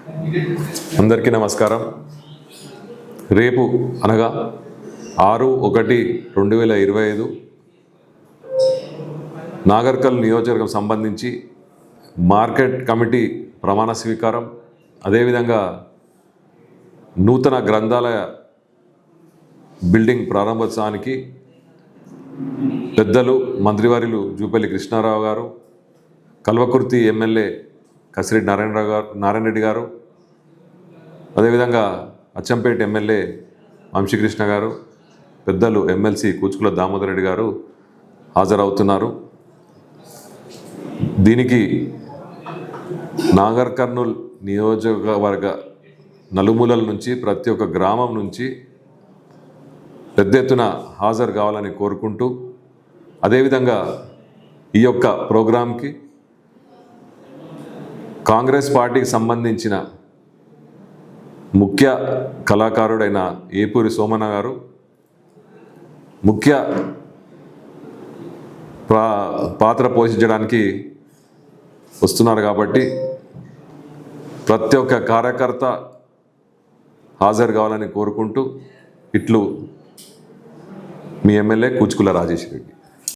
అందరికీ నమస్కారం. రేపు అనగా 6/1/2025 నాగర్కల్ నియోజకవర్గం సంబంధించి మార్కెట్ కమిటీ ప్రమాణ స్వీకారం, అదేవిధంగా నూతన గ్రంథాలయ బిల్డింగ్ ప్రారంభోత్సవానికి పెద్దలు మంత్రివర్యులు జూపల్లి కృష్ణారావు గారు, కల్వకుర్తి ఎమ్మెల్యే కసిరెడ్డి నారాయణ రెడ్డి గారు, అదేవిధంగా అచ్చంపేట ఎమ్మెల్యే వంశీకృష్ణ గారు, పెద్దలు ఎమ్మెల్సీ కూచుకుల దామోదర్ రెడ్డి గారు హాజరవుతున్నారు. దీనికి నాగర్ కర్నూల్ నియోజకవర్గ నలుమూలల నుంచి, ప్రతి ఒక్క గ్రామం నుంచి పెద్ద ఎత్తున హాజరు కావాలని కోరుకుంటూ, అదేవిధంగా ఈ యొక్క ప్రోగ్రాంకి కాంగ్రెస్ పార్టీకి సంబంధించిన ముఖ్య కళాకారుడైన ఏపూరి సోమన్న గారు ముఖ్య పాత్ర పోషించడానికి వస్తున్నారు. కాబట్టి ప్రతి ఒక్క కార్యకర్త హాజరు కావాలని కోరుకుంటూ, ఇట్లు మీ ఎమ్మెల్యే కూచుకుల రాజేష్ రెడ్డి.